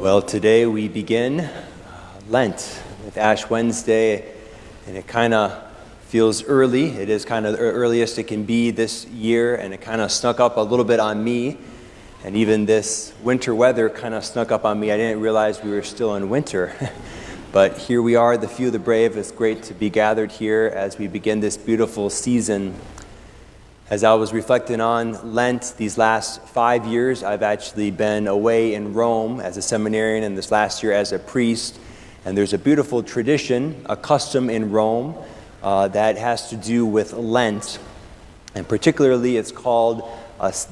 Well, today we begin Lent with Ash Wednesday, and it kind of feels early. It is kind of the earliest it can be this year, and it kind of snuck up a little bit on me. And even this winter weather kind of snuck up on me. I didn't realize we were still in winter. But here we are, the few, the brave. It's great to be gathered here as we begin this beautiful season. As I was reflecting on Lent these last 5 years, I've actually been away in Rome as a seminarian and this last year as a priest. And there's a beautiful tradition, a custom in Rome that has to do with Lent. And particularly it's called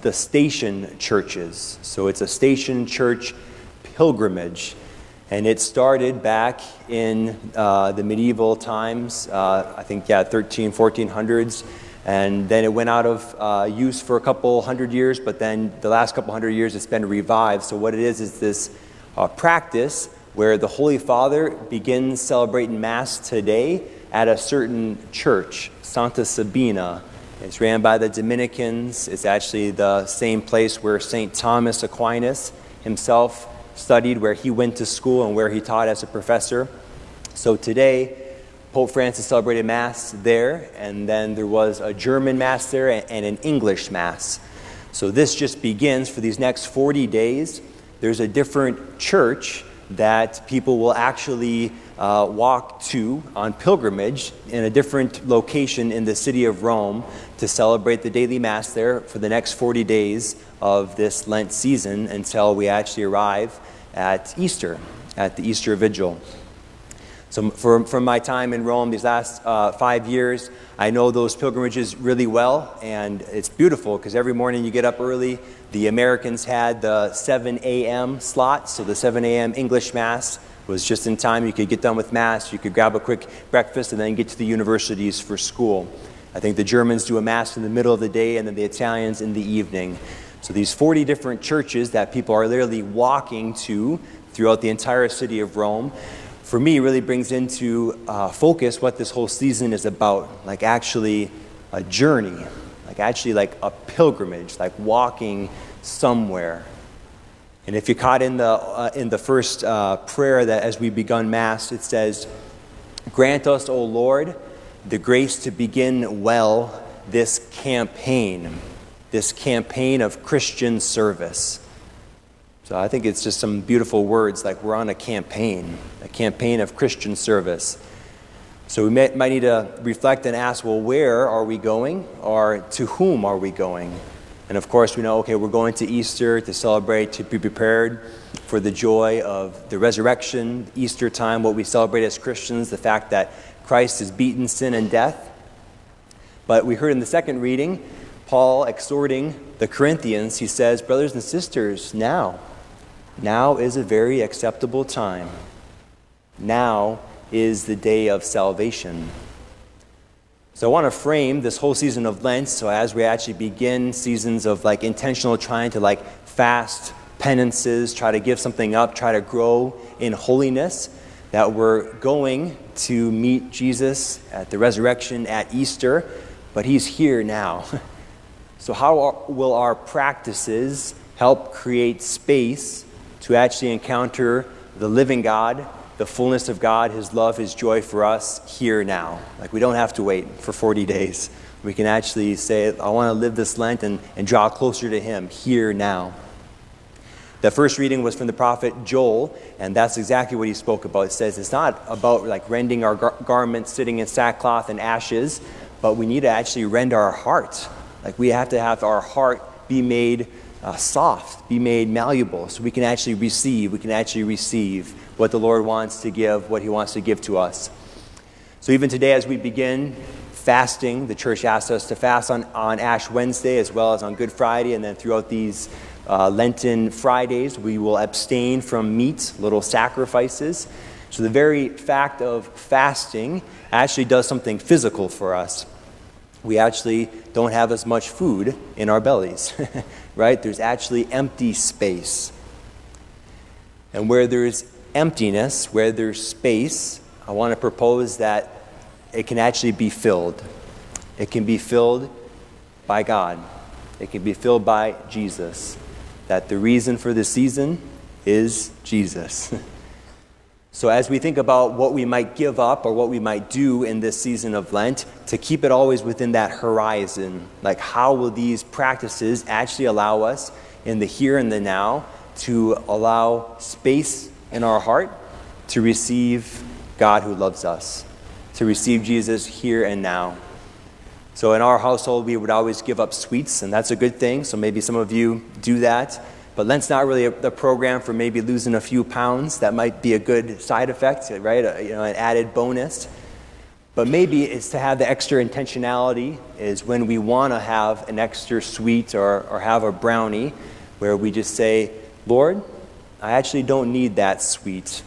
the station churches. So it's a station church pilgrimage. And it started back in the medieval times, 1400s. And then it went out of use for a couple hundred years, but then the last couple hundred years it's been revived. So what it is this practice where the Holy Father begins celebrating Mass today at a certain church, Santa Sabina. It's ran by the Dominicans. It's actually the same place where St. Thomas Aquinas himself studied, where he went to school and where he taught as a professor. So today, Pope Francis celebrated Mass there, and then there was a German Mass there and an English Mass. So this just begins for these next 40 days. There's a different church that people will actually walk to on pilgrimage in a different location in the city of Rome to celebrate the daily Mass there for the next 40 days of this Lent season until we actually arrive at Easter, at the Easter Vigil. So from my time in Rome these last 5 years, I know those pilgrimages really well, and it's beautiful because every morning you get up early. The Americans had the 7 a.m. slot, so the 7 a.m. English Mass was just in time. You could get done with Mass, you could grab a quick breakfast, and then get to the universities for school. I think the Germans do a Mass in the middle of the day, and then the Italians in the evening. So these 40 different churches that people are literally walking to throughout the entire city of Rome, for me, really brings into focus what this whole season is about, like actually a journey, like a pilgrimage, like walking somewhere. And if you caught in the first prayer that as we begun Mass, it says, "Grant us, O Lord, the grace to begin well this campaign of Christian service." So I think it's just some beautiful words, like we're on a campaign of Christian service. So we might need to reflect and ask, well, where are we going, or to whom are we going? And of course we know, okay, we're going to Easter to celebrate, to be prepared for the joy of the resurrection, Easter time, what we celebrate as Christians, the fact that Christ has beaten sin and death. But we heard in the second reading, Paul exhorting the Corinthians, he says, brothers and sisters, now is a very acceptable time. Now is the day of salvation. So I want to frame this whole season of Lent, so as we actually begin seasons of intentional trying to fast, penances, try to give something up, try to grow in holiness, that we're going to meet Jesus at the resurrection at Easter, but he's here now. So how will our practices help create space to actually encounter the living God, the fullness of God, his love, his joy for us here now? We don't have to wait for 40 days. We can actually say, I want to live this Lent and draw closer to him here now. The first reading was from the prophet Joel, and that's exactly what he spoke about. It says it's not about rending our garments, sitting in sackcloth and ashes, but we need to actually rend our heart. We have to have our heart be made soft, be made malleable, so we can actually receive what the Lord wants to give, what he wants to give to us. So even today as we begin fasting, the church asks us to fast on Ash Wednesday as well as on Good Friday, and then throughout these Lenten Fridays we will abstain from meat, little sacrifices. So the very fact of fasting actually does something physical for us. We actually don't have as much food in our bellies, right? There's actually empty space. And where there's emptiness, where there's space, I want to propose that it can actually be filled. It can be filled by God. It can be filled by Jesus. That the reason for the season is Jesus. So as we think about what we might give up or what we might do in this season of Lent, to keep it always within that horizon, like how will these practices actually allow us in the here and the now to allow space in our heart to receive God who loves us, to receive Jesus here and now. So in our household, we would always give up sweets, and that's a good thing. So maybe some of you do that. But Lent's not really the program for maybe losing a few pounds. That might be a good side effect, right? An added bonus. But maybe it's to have the extra intentionality is when we want to have an extra sweet or have a brownie where we just say, Lord, I actually don't need that sweet.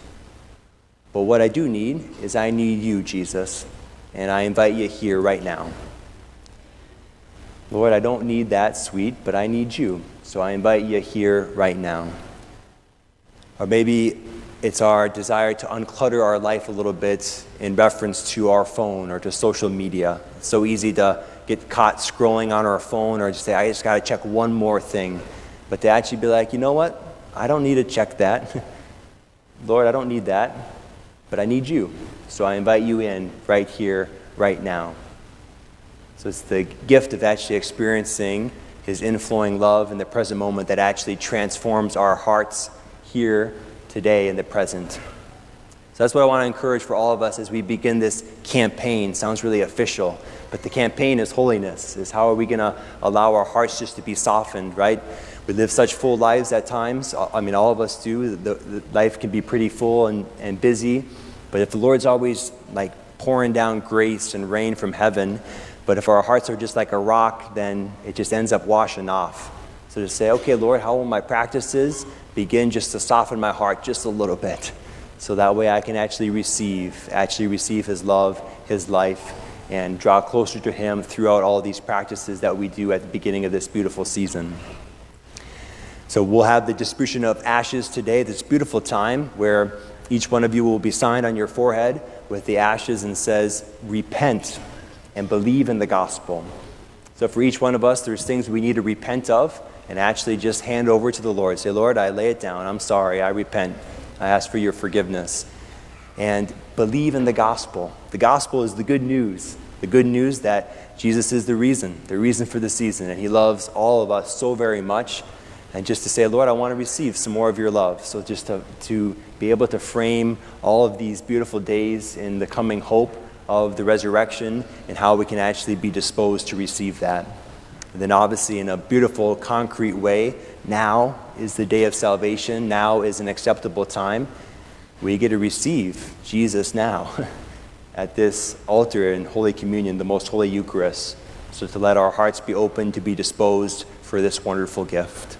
But what I do need is I need you, Jesus. And I invite you here right now. Lord, I don't need that sweet, but I need you. So I invite you here right now. Or maybe it's our desire to unclutter our life a little bit in reference to our phone or to social media. It's so easy to get caught scrolling on our phone or just say, I just got to check one more thing. But to actually be like, you know what? I don't need to check that. Lord, I don't need that, but I need you. So I invite you in right here, right now. So it's the gift of actually experiencing his inflowing love in the present moment that actually transforms our hearts here, today, in the present. So that's what I want to encourage for all of us as we begin this campaign. Sounds really official, but the campaign is holiness, is how are we going to allow our hearts just to be softened, right? We live such full lives at times. I mean, all of us do. The life can be pretty full and busy, but if the Lord's always like pouring down grace and rain from heaven, but if our hearts are just like a rock, then it just ends up washing off. So to say, okay, Lord, how will my practices begin just to soften my heart just a little bit? So that way I can actually receive his love, his life, and draw closer to him throughout all these practices that we do at the beginning of this beautiful season. So we'll have the distribution of ashes today, this beautiful time where each one of you will be signed on your forehead with the ashes and says, repent and believe in the gospel. So for each one of us, there's things we need to repent of and actually just hand over to the Lord. Say, Lord, I lay it down. I'm sorry. I repent. I ask for your forgiveness. And believe in the gospel. The gospel is the good news that Jesus is the reason for the season, and he loves all of us so very much. And just to say, Lord, I want to receive some more of your love. So just to be able to frame all of these beautiful days in the coming hope of the resurrection and how we can actually be disposed to receive that. And then obviously in a beautiful, concrete way, now is the day of salvation. Now is an acceptable time. We get to receive Jesus now at this altar in Holy Communion, the most holy Eucharist. So to let our hearts be open to be disposed for this wonderful gift.